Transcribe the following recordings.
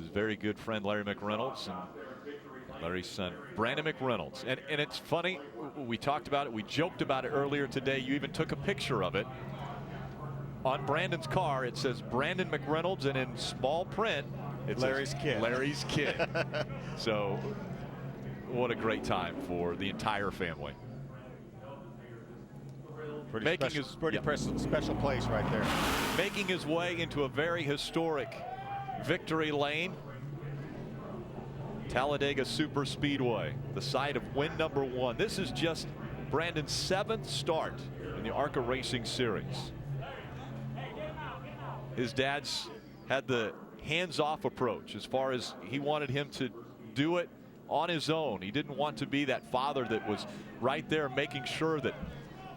very good friend Larry McReynolds and Larry's son Brandon McReynolds. And it's funny, we talked about it, we joked about it earlier today. You even took a picture of it. On Brandon's car it says Brandon McReynolds, and in small print it's Larry's kid. Larry's kid. So what a great time for the entire family. Pretty special place right there. Making his way into a very historic victory lane. Talladega Superspeedway, the site of win number 1. This is just Brandon's 7th start in the ARCA Racing Series. His dad's had the hands-off approach as far as he wanted him to do it on his own. He didn't want to be that father that was right there making sure that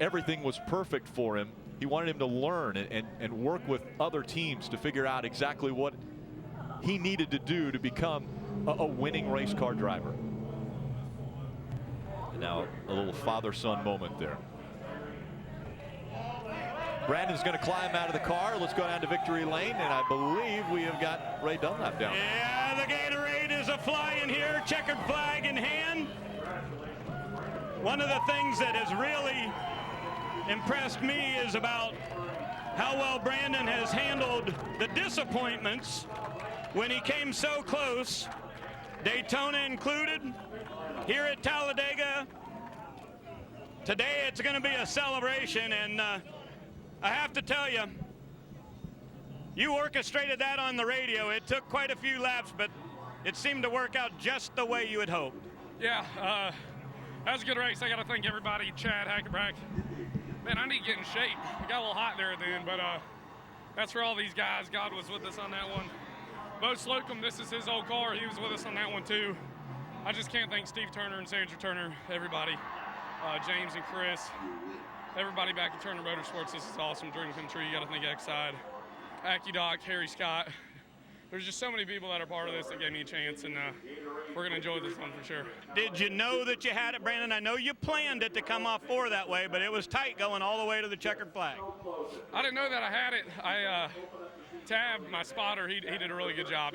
everything was perfect for him. He wanted him to learn and work with other teams to figure out exactly what he needed to do to become a winning race car driver. And now a little father-son moment there. Brandon's going to climb out of the car. Let's go down to victory lane, and I believe we have got Ray Dunlap down. Yeah, the Gatorade is a-flying here, checkered flag in hand. One of the things that has really impressed me is about how well Brandon has handled the disappointments when he came so close, Daytona included, here at Talladega. Today it's going to be a celebration, and I have to tell you, you orchestrated that on the radio. It took quite a few laps, but it seemed to work out just the way you had hoped. Yeah, that was a good race. I got to thank everybody, Chad, Hackenbrack. Man, I need to get in shape. It got a little hot there at the end, but that's for all these guys. God was with us on that one. Bo Slocum, this is his old car. He was with us on that one, too. I just can't thank Steve Turner and Sandra Turner, everybody, James and Chris, everybody back at Turner Motorsports. This is awesome. Dream come true. You got to thank Exide, AccuDoc, Harry Scott. There's just so many people that are part of this that gave me a chance, and we're going to enjoy this one for sure. Did you know that you had it, Brandon? I know you planned it to come off 4 that way, but it was tight going all the way to the checkered flag. I didn't know that I had it. Tab, my spotter, he did a really good job.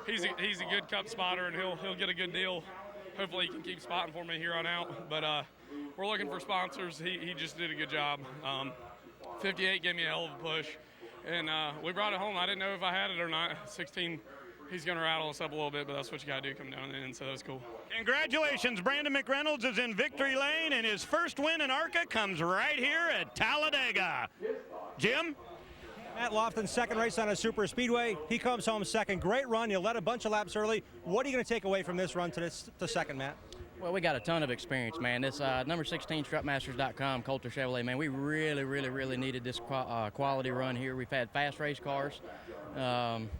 He's a good cup spotter, and he'll get a good deal. Hopefully he can keep spotting for me here on out. But we're looking for sponsors. He just did a good job. 58 gave me a hell of a push. And we brought it home. I didn't know if I had it or not. 16, he's going to rattle us up a little bit, but that's what you got to do come down in the end, so that was cool. Congratulations, Brandon McReynolds is in victory lane, and his first win in ARCA comes right here at Talladega. Jim? Matt Lofton's second race on a super speedway. He comes home second. Great run. You led a bunch of laps early. What are you going to take away from this run to second, Matt? Well, we got a ton of experience, man. This number 16 strutmasters.com, Coulter Chevrolet, man, we really needed this quality run here. We've had fast race cars,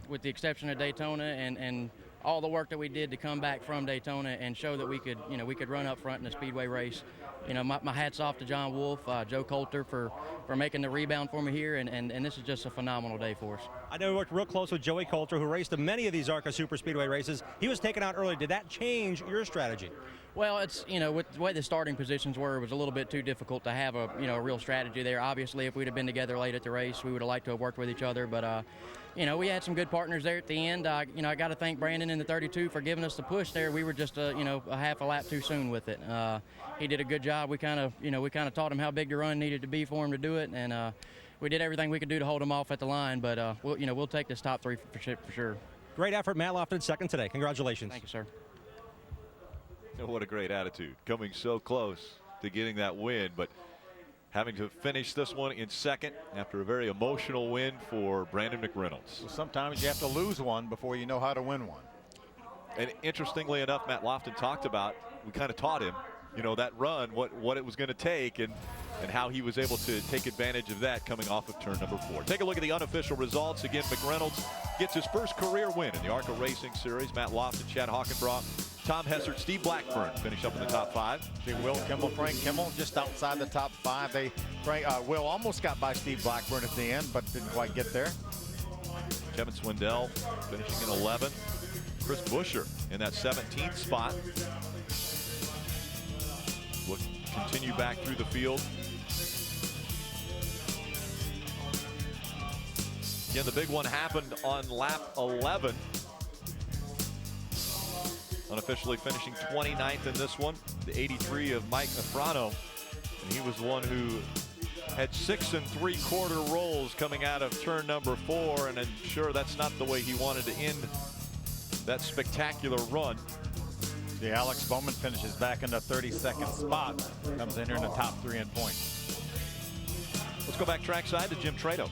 with the exception of Daytona, and all the work that we did to come back from Daytona and show that we could run up front in a speedway race. You know, my hat's off to John Wolf, Joe Coulter for making the rebound for me here, and this is just a phenomenal day for us. I know we worked real close with Joey Coulter, who raced in many of these ARCA Superspeedway races. He was taken out early. Did that change your strategy? Well, it's, you know, with the way the starting positions were, it was a little bit too difficult to have a real strategy there. Obviously, if we'd have been together late at the race, we would have liked to have worked with each other, but you know, we had some good partners there at the end. I got to thank Brandon in the 32 for giving us the push there. We were just a half a lap too soon with it. He did a good job. We kind of taught him how big the run needed to be for him to do it, and we did everything we could do to hold him off at the line. But we'll take this top 3 for sure. Great effort, Matt Lofton, second today. Congratulations. Thank you, sir. What a great attitude, coming so close to getting that win, but having to finish this one in second after a very emotional win for Brandon McReynolds. Well, sometimes you have to lose one before you know how to win one. And interestingly enough, Matt Lofton talked about, we kind of taught him, that run, what it was going to take, and how he was able to take advantage of that coming off of turn number 4. Take a look at the unofficial results. Again, McReynolds gets his first career win in the ARCA Racing Series. Matt Lofton, Chad Hockenbraugh, Tom Hessert, Steve Blackburn finish up in the top 5. Will Kimmel, Frank Kimmel just outside the top 5. Will almost got by Steve Blackburn at the end, but didn't quite get there. Kevin Swindell finishing in 11th. Chris Buescher in that 17th spot. We'll continue back through the field. Again, the big one happened on lap 11. unofficially finishing 29th in this one. The 83 of Mike Afrano. And he was the one who had 6 3/4 rolls coming out of turn number 4. And I'm sure that's not the way he wanted to end that spectacular run. The Alex Bowman finishes back in the 32nd spot. Comes in here in the top 3 in points. Let's go back trackside to Jim Trado.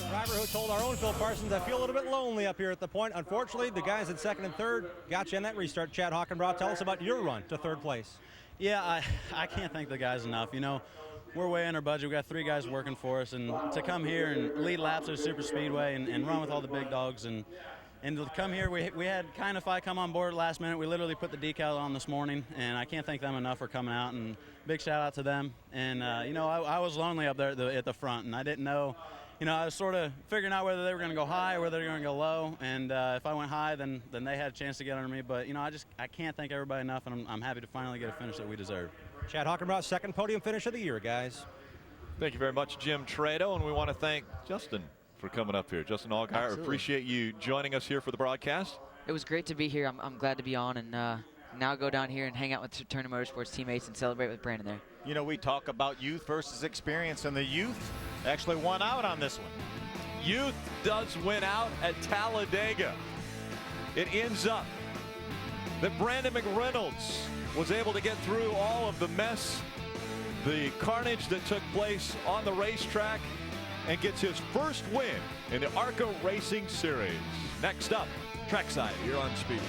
Driver who told our own Phil Parsons, I feel a little bit lonely up here at the point. Unfortunately, the guys in 2nd and 3rd got you in that restart. Chad Hockenbrough, tell us about your run to 3rd place. Yeah, I can't thank the guys enough. You know, we're way under budget. We got 3 guys working for us, and to come here and lead laps at Super Speedway and run with all the big dogs, and to come here, we had Kind of Fi come on board last minute. We literally put the decal on this morning, and I can't thank them enough for coming out, and big shout out to them. And you know, I was lonely up there at the front, and I didn't know. You know, I was sort of figuring out whether they were going to go high or whether they were going to go low, and if I went high, then they had a chance to get under me. But you know, I can't thank everybody enough, and I'm happy to finally get a finish that we deserve. Chad Hockenbrough, 2nd podium finish of the year, guys. Thank you very much, Jim Trado, and we want to thank Justin for coming up here. Justin Allgaier, Absolutely. appreciate you joining us here for the broadcast. It was great to be here. I'm glad to be on, and now go down here and hang out with Turner Motorsports teammates and celebrate with Brandon there. You know, we talk about youth versus experience, and the youth actually won out on this one. Youth does win out at Talladega. It ends up that Brandon McReynolds was able to get through all of the mess, the carnage that took place on the racetrack, and gets his first win in the ARCA Racing Series. Next up, trackside here on Speedway.